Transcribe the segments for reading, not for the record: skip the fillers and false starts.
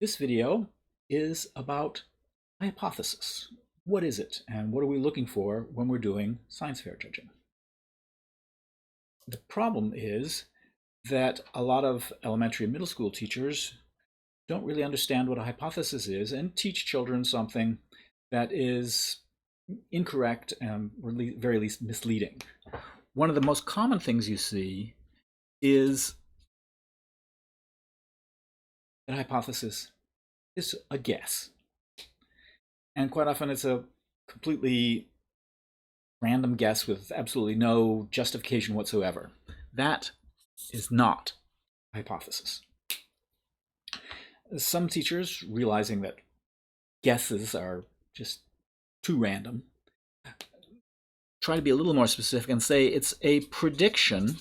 This video is about hypothesis. What is it, and what are we looking for when we're doing science fair judging? The problem is that a lot of elementary and middle school teachers don't really understand what a hypothesis is and teach children something that is incorrect and very least misleading. One of the most common things you see is that a hypothesis is a guess. And quite often it's a completely random guess with absolutely no justification whatsoever. That is not a hypothesis. Some teachers, realizing that guesses are just too random, try to be a little more specific and say it's a prediction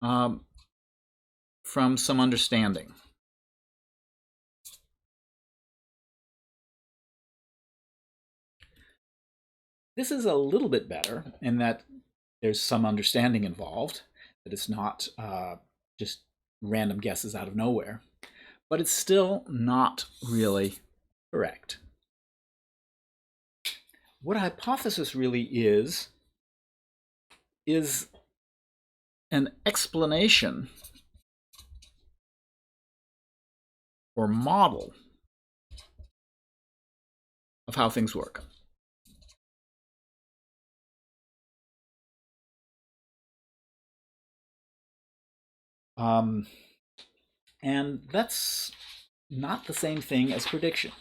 from some understanding. This is a little bit better in that there's some understanding involved, that it's not just random guesses out of nowhere, but it's still not really correct. What a hypothesis really is an explanation or model of how things work. And that's not the same thing as prediction.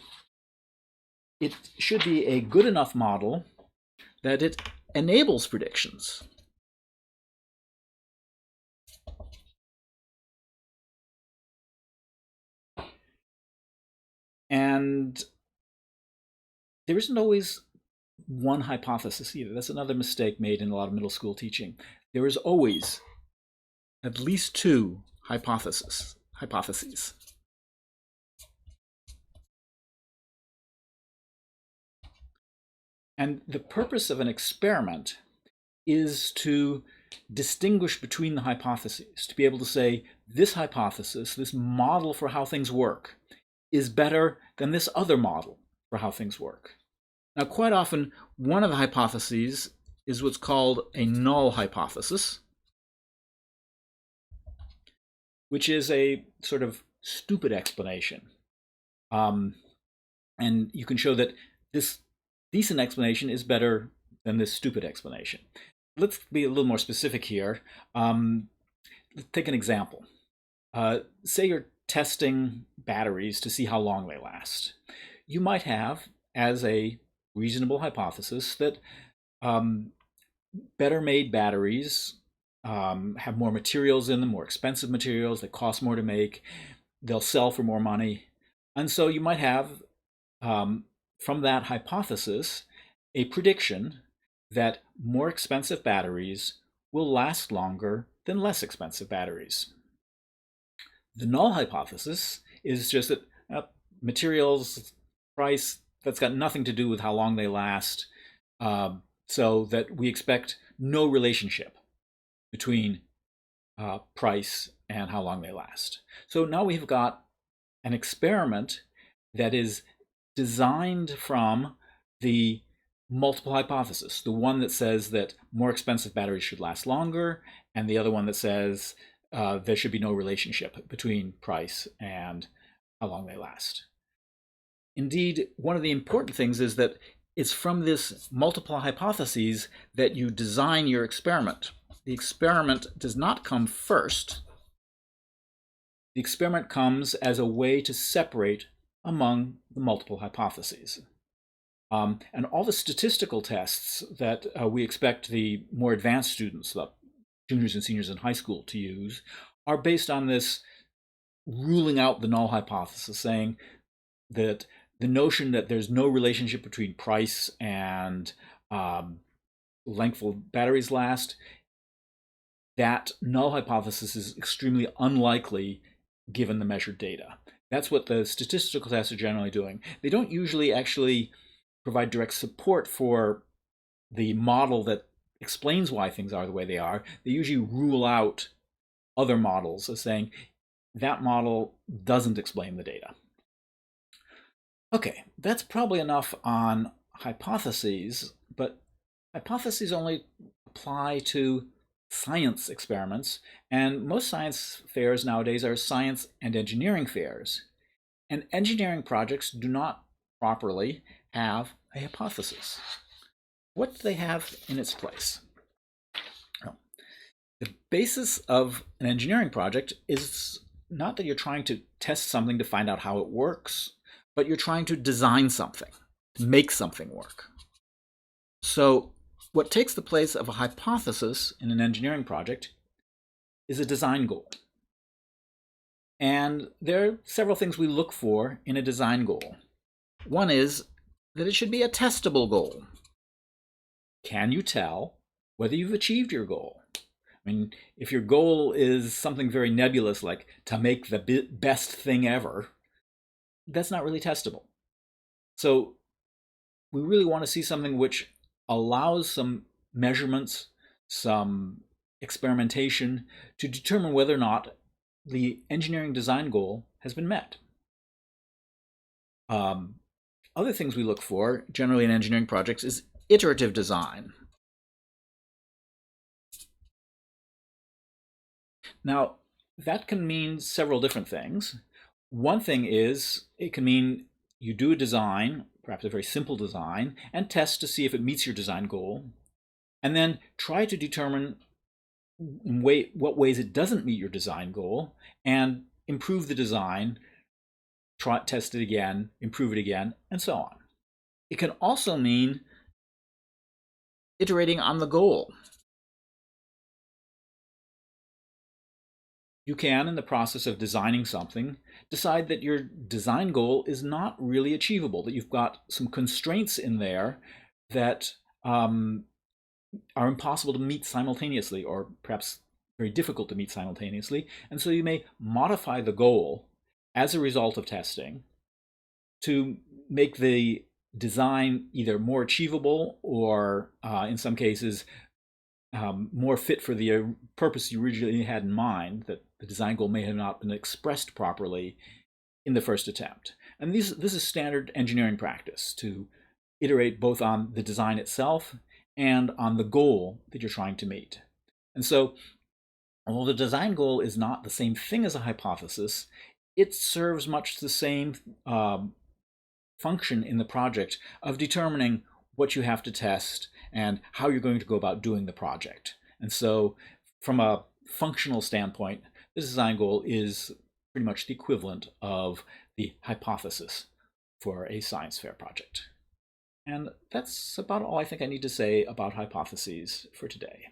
It should be a good enough model that it enables predictions. And there isn't always one hypothesis either. That's another mistake made in a lot of middle school teaching. There is always at least two hypotheses. And the purpose of an experiment is to distinguish between the hypotheses, to be able to say this hypothesis, this model for how things work, is better than this other model for how things work. Now, quite often, one of the hypotheses is what's called a null hypothesis, which is a sort of stupid explanation. And you can show that this decent explanation is better than this stupid explanation. Let's be a little more specific here. Let's take an example. Say you're testing batteries to see how long they last. You might have, as a reasonable hypothesis, that better made batteries have more materials in them, more expensive materials that cost more to make. They'll sell for more money. And so you might have, from that hypothesis, a prediction that more expensive batteries will last longer than less expensive batteries. The null hypothesis is just that materials, price, that's got nothing to do with how long they last, so that we expect no relationship between price and how long they last. So now we've got an experiment that is designed from the multiple hypothesis, the one that says that more expensive batteries should last longer, and the other one that says there should be no relationship between price and how long they last. Indeed, one of the important things is that it's from this multiple hypotheses that you design your experiment. The experiment does not come first. The experiment comes as a way to separate among the multiple hypotheses. And all the statistical tests that we expect the more advanced students, the juniors and seniors in high school, to use are based on this ruling out the null hypothesis, saying that the notion that there's no relationship between price and length of batteries last, that null hypothesis is extremely unlikely given the measured data. That's what the statistical tests are generally doing. They don't usually actually provide direct support for the model that explains why things are the way they are. They usually rule out other models as saying, that model doesn't explain the data. Okay, that's probably enough on hypotheses, but hypotheses only apply to science experiments, and most science fairs nowadays are science and engineering fairs. And engineering projects do not properly have a hypothesis. What do they have in its place? Well, the basis of an engineering project is not that you're trying to test something to find out how it works, but you're trying to design something, to make something work. So what takes the place of a hypothesis in an engineering project is a design goal. And there are several things we look for in a design goal. One is that it should be a testable goal. Can you tell whether you've achieved your goal? I mean, if your goal is something very nebulous, like to make the best thing ever, that's not really testable. So we really want to see something which allows some measurements, some experimentation to determine whether or not the engineering design goal has been met. Other things we look for, generally in engineering projects, is iterative design. Now, that can mean several different things. One thing is it can mean you do a design, perhaps a very simple design, and test to see if it meets your design goal, and then try to determine in what ways it doesn't meet your design goal, and improve the design, test it again, improve it again, and so on. It can also mean iterating on the goal. You can, in the process of designing something, decide that your design goal is not really achievable, that you've got some constraints in there that are impossible to meet simultaneously, or perhaps very difficult to meet simultaneously. And so you may modify the goal as a result of testing to make the design either more achievable or, in some cases, more fit for the purpose you originally had in mind, that the design goal may have not been expressed properly in the first attempt. And this is standard engineering practice, to iterate both on the design itself and on the goal that you're trying to meet. And so, although the design goal is not the same thing as a hypothesis, it serves much the same function in the project of determining what you have to test and how you're going to go about doing the project. And so, from a functional standpoint, the design goal is pretty much the equivalent of the hypothesis for a science fair project. And that's about all I think I need to say about hypotheses for today.